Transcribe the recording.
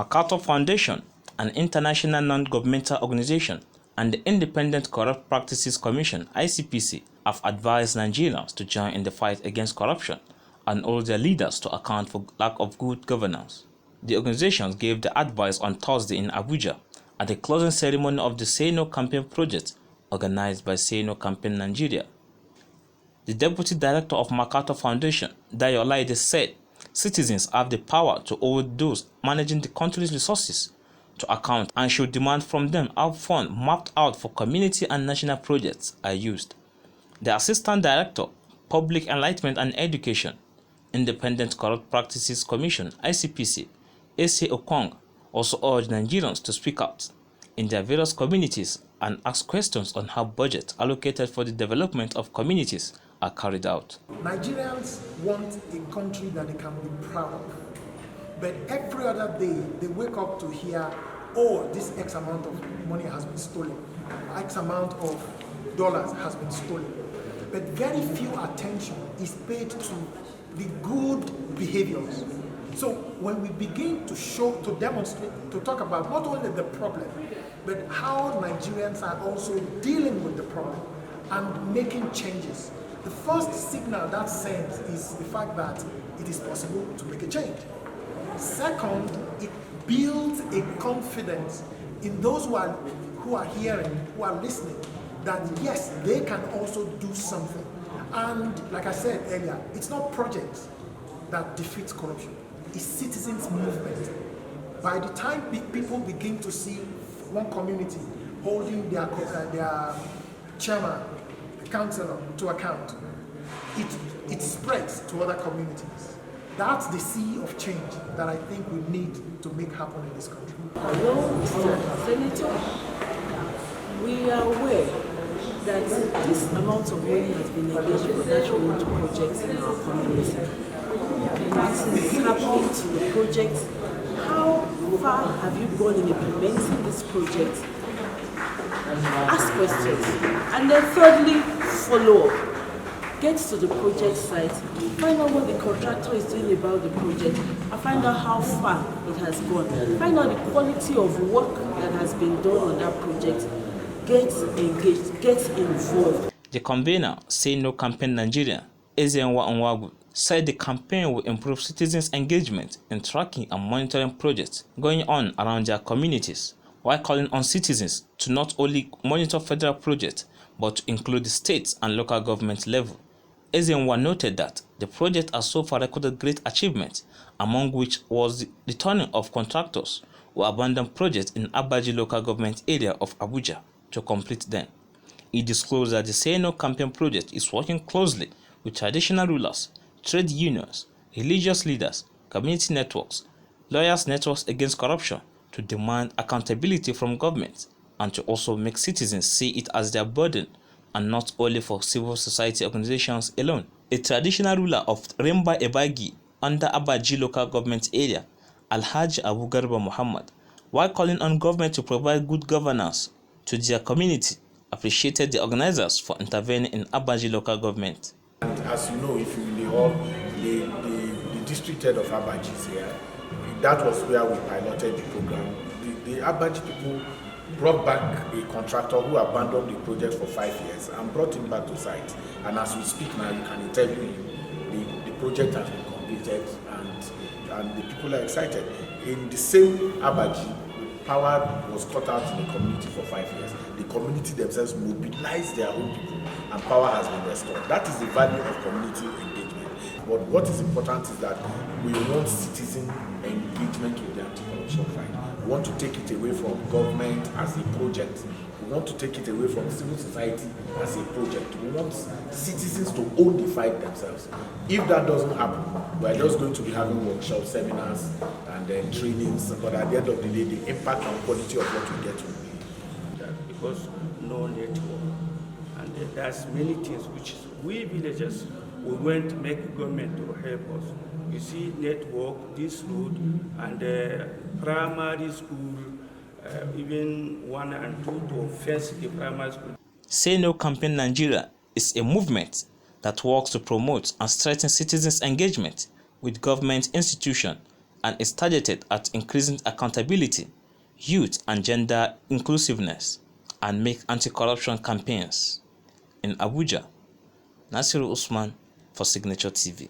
MacArthur Foundation, an international non-governmental organization, and the Independent Corrupt Practices Commission (ICPC) have advised Nigerians to join in the fight against corruption and hold their leaders to account for lack of good governance. The organizations gave the advice on Thursday in Abuja at the closing ceremony of the Say No campaign project organized by Say No Campaign Nigeria. The Deputy Director of MacArthur Foundation, Dayo Olaide, said citizens have the power to hold those managing the country's resources to account and should demand from them how funds mapped out for community and national projects are used. The Assistant Director, Public Enlightenment and Education, Independent Corrupt Practices Commission (ICPC), Ese Okong, also urged Nigerians to speak out in their various communities and ask questions on how budgets allocated for the development of communities are carried out. Nigerians want a country that they can be proud of. But every other day, they wake up to hear, oh, this X amount of money has been stolen, X amount of dollars has been stolen. But very few attention is paid to the good behaviors. So when we begin to demonstrate, to talk about not only the problem, but how Nigerians are also dealing with the problem and making changes. The first signal that sends is the fact that it is possible to make a change. Second, it builds a confidence in those who are hearing, who are listening, that yes, they can also do something. And like I said earlier, it's not projects that defeats corruption, it's citizens' movement. By the time people begin to see one community holding their chairman, councillor to account, it spreads to other communities. That's the sea of change that I think we need to make happen in this country. Hello, Mr. Senator. We are aware that this amount of money has been engaged for natural water projects in our community. What is happening to the project? How far have you gone in implementing this project? Ask questions. And then thirdly, follow up. Get to the project site, find out what the contractor is doing about the project, and find out how far it has gone. Find out the quality of work that has been done on that project. Get engaged, get involved. The convener, Say No Campaign Nigeria, Ezenwa Onwagu, said the campaign will improve citizens' engagement in tracking and monitoring projects going on around their communities, while calling on citizens to not only monitor federal projects, but to include the states and local government level. Ezenwa noted that the project has so far recorded great achievements, among which was the returning of contractors who abandoned projects in Abaji local government area of Abuja to complete them. He disclosed that the Say No campaign project is working closely with traditional rulers, trade unions, religious leaders, community networks, lawyers' networks against corruption to demand accountability from government and to also make citizens see it as their burden and not only for civil society organizations alone. A traditional ruler of Remba Ebagi under Abaji local government area, Alhaji Abu Garba Muhammad, while calling on government to provide good governance to their community, appreciated the organizers for intervening in Abaji local government. And as you know, if you the district head of Abaji is here, that was where we piloted the program. The Abaji people brought back a contractor who abandoned the project for 5 years and brought him back to site. And as we speak now, you can interview him. The project has been completed and the people are excited. In the same Abaji, power was cut out in the community for 5 years. The community themselves mobilized their own people and power has been restored. That is the value of community engagement. But what is important is that we want citizen engagement with the anti-corruption fight. We want to take it away from government as a project. We want to take it away from civil society as a project. We want citizens to own the fight themselves. If that doesn't happen, we're just going to be having workshops, seminars, and then trainings. But at the end of the day, the impact and quality of what we get will be. Because no network. And there's many things which we villagers, we want to make government to help us. You see, network, this road, and primary school, even 1 and 2 to fence the primary school. Say No Campaign Nigeria is a movement that works to promote and strengthen citizens' engagement with government institutions and is targeted at increasing accountability, youth and gender inclusiveness, and make anti-corruption campaigns. In Abuja, Nasiru Usman for Signature TV.